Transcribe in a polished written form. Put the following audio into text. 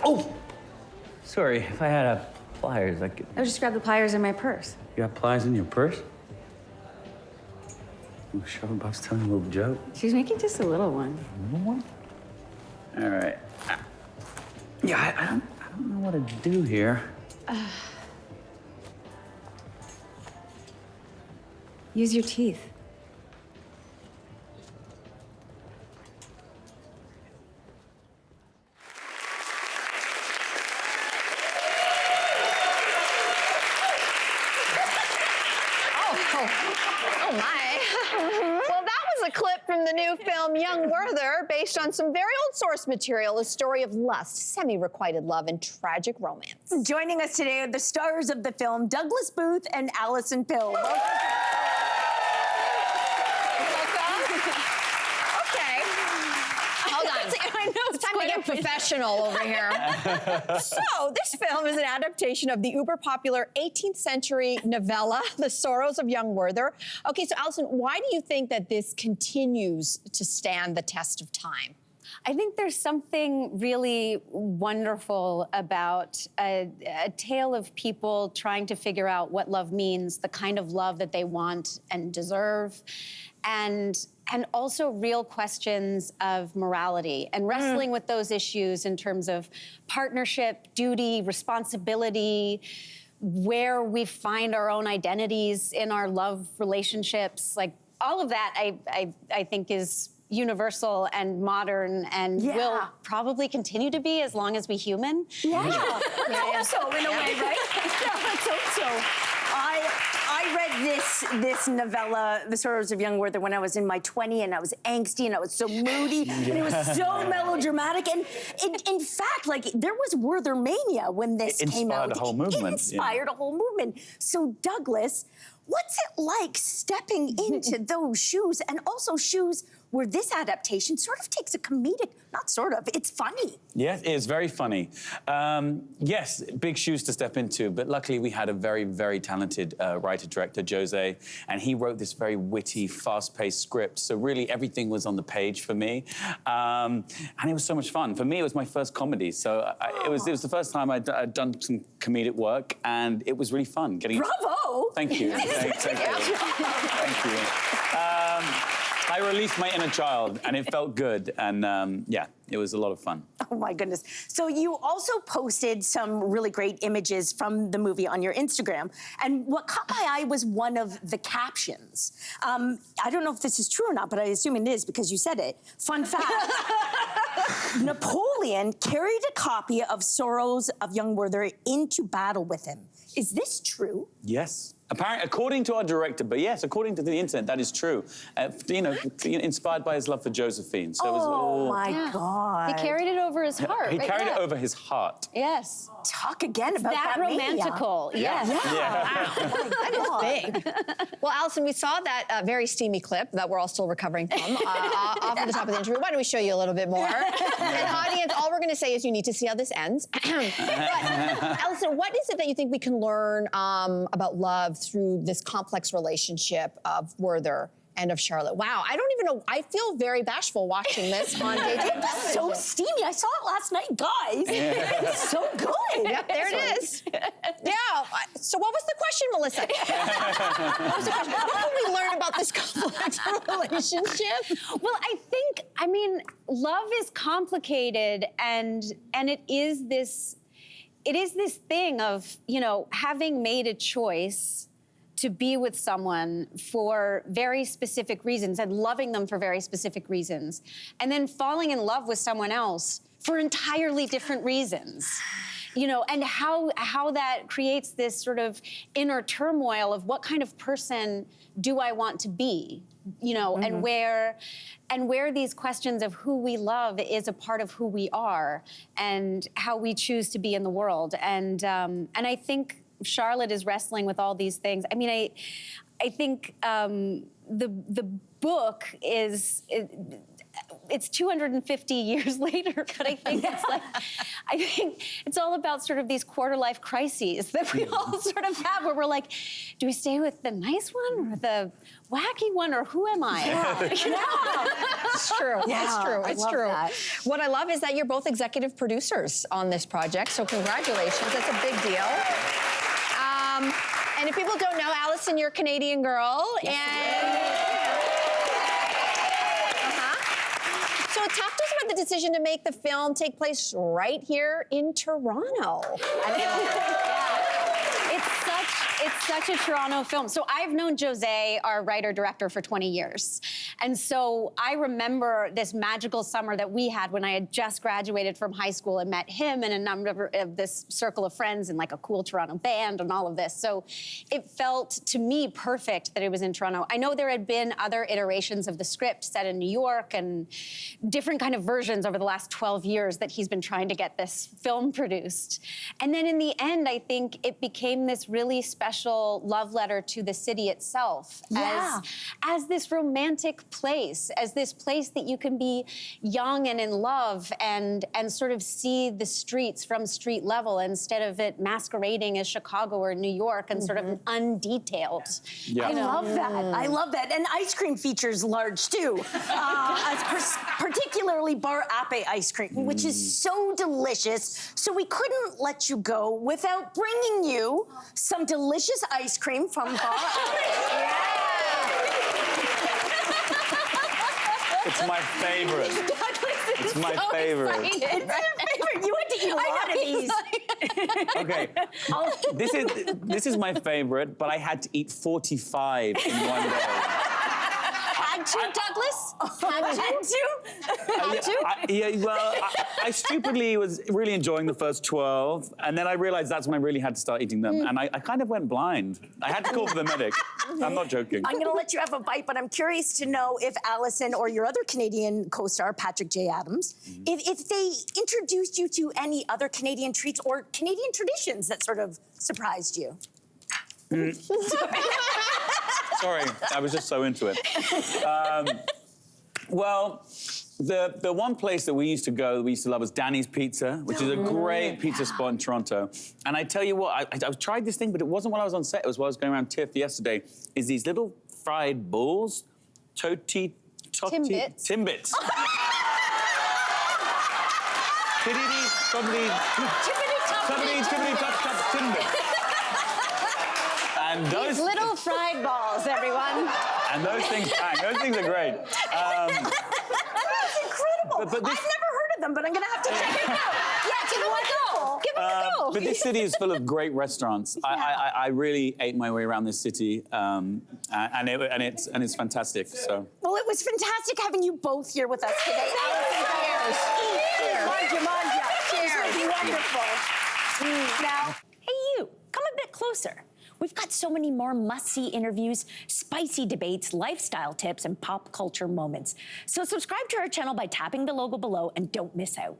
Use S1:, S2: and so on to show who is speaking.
S1: Oh! Sorry, if I had pliers, I could...
S2: I just grabbed the pliers in my purse.
S1: You got pliers in your purse? You sure about telling a little joke?
S2: She's making just a little one.
S1: A little one? All right. Yeah, I don't know what to do here.
S2: Use your teeth.
S3: Oh my. Well, that was a clip from the new film Young Werther, based on some very old source material, a story of lust, semi-requited love, and tragic romance.
S4: Joining us today are the stars of the film, Douglas Booth and Alison Pill. Welcome.
S3: Okay. Hold on.
S4: I know,
S3: It's time to get professional over here. So, this film is an adaptation of the uber-popular 18th century novella, The Sorrows of Young Werther. Okay, so Alison, why do you think that this continues to stand the test of time?
S2: I think there's something really wonderful about a tale of people trying to figure out what love means, the kind of love that they want and deserve, and also real questions of morality and wrestling with those issues in terms of partnership, duty, responsibility, where we find our own identities in our love relationships. Like, all of that I think is universal and modern and will probably continue to be as long as we human.
S4: Yeah, let's hope so, in a way, right? Yeah, let's hope so. I read this novella, The Sorrows of Young Werther, when I was in my 20s, and I was angsty, and I was so moody, and it was so melodramatic. And in fact, like, there was Werther mania when this came out.
S1: It inspired a whole movement.
S4: It inspired a whole movement. So, Douglas, what's it like stepping into those shoes, and also shoes where this adaptation sort of takes a comedic, not sort of, it's funny.
S1: Yes, it is very funny. Yes, big shoes to step into, but luckily we had a very, very talented writer-director, Jose, and he wrote this very witty, fast-paced script, so really everything was on the page for me. And it was so much fun. For me, it was my first comedy, so it was the first time I'd done some comedic work, and it was really fun.
S4: Bravo!
S1: Thank you. Thank you. Thank you. I released my inner child, and it felt good, and yeah, it was a lot of fun.
S4: Oh my goodness. So you also posted some really great images from the movie on your Instagram, and what caught my eye was one of the captions. I don't know if this is true or not, but I assume it is because you said it. Fun fact, Napoleon carried a copy of Sorrows of Young Werther into battle with him. Is this true?
S1: Yes. Apparently, according to our director, but yes, according to the internet, that is true. You know, inspired by his love for Josephine. So it was all...
S4: My God.
S2: He carried it over his heart.
S1: He carried it over his heart.
S2: Yes.
S4: Talk again about that
S2: romantical. Yes.
S3: That is big. Well, Alison, we saw that very steamy clip that we're all still recovering from off at the top of the interview. Why don't we show you a little bit more? And audience, all we're going to say is you need to see how this ends. But, Alison, what is it that you think we can learn about love through this complex relationship of Werther and of Charlotte? Wow, I don't even know. I feel very bashful watching this on daytime.
S4: So steamy. I saw it last night, guys. It's so good.
S3: Yep, there it is. Yeah. So what was the question, Melissa? What was the question? What can we learn about this complex relationship?
S2: Well, I mean, love is complicated, and it is this thing of, you know, having made a choice to be with someone for very specific reasons and loving them for very specific reasons, and then falling in love with someone else for entirely different reasons. You know, and how that creates this sort of inner turmoil of what kind of person do I want to be? You know, and where these questions of who we love is a part of who we are and how we choose to be in the world. And I think Charlotte is wrestling with all these things. I mean, I think the book is it's 250 years later, but I think I think it's all about sort of these quarter-life crises that we all sort of have, where we're like, do we stay with the nice one or the wacky one, or who am I?
S3: It's true. It's true. It's true.
S4: That.
S3: What I love is that you're both executive producers on this project, so congratulations. That's a big deal. And if people don't know, Alison, you're a Canadian girl, So talk to us about the decision to make the film take place right here in Toronto.
S2: It's such a Toronto film. So I've known Jose, our writer-director, for 20 years. And so I remember this magical summer that we had when I had just graduated from high school and met him and a number of this circle of friends in like a cool Toronto band and all of this. So it felt, to me, perfect that it was in Toronto. I know there had been other iterations of the script set in New York and different kind of versions over the last 12 years that he's been trying to get this film produced. And then in the end, I think it became this really special love letter to the city itself as this romantic place, as this place that you can be young and in love and sort of see the streets from street level instead of it masquerading as Chicago or New York and sort of undetailed.
S1: Yeah.
S4: I love that. I love that. And ice cream features large too. Particularly Bar Ape ice cream, which is so delicious. So we couldn't let you go without bringing you some delicious ice cream from Bar Ape.
S1: It's my favorite. It's my favorite.
S4: It's your favorite. You had to eat a lot of these.
S1: Okay, this is my favorite, but I had to eat 45 in one day.
S2: Had to, Douglas?
S4: Had to?
S1: I stupidly was really enjoying the first 12, and then I realized that's when I really had to start eating them, and I kind of went blind. I had to call for the medic. I'm not joking.
S4: I'm going to let you have a bite, but I'm curious to know if Alison or your other Canadian co-star, Patrick J. Adams, if they introduced you to any other Canadian treats or Canadian traditions that sort of surprised you.
S1: Sorry, I was just so into it. Well, the one place that we used to go, that we used to love, was Danny's Pizza, which is a great pizza spot in Toronto. And I tell you what, I tried this thing, but it wasn't while I was on set. It was while I was going around TIFF yesterday. Is these little fried balls, Timbits. Timbits. Timbits. And those
S2: little fried balls, everyone.
S1: And those things bang. Those things are great.
S4: That's incredible.
S1: But this,
S4: I've never heard of them, but I'm going to have to check it out. Yeah, give them a go. Give them a go.
S1: But this city is full of great restaurants. I really ate my way around this city, and it's fantastic. So.
S4: Well, it was fantastic having you both here with us today. Cheers. Manja. Cheers. It was wonderful. Now,
S5: hey, you, come a bit closer. We've got so many more must-see interviews, spicy debates, lifestyle tips, and pop culture moments. So subscribe to our channel by tapping the logo below and don't miss out.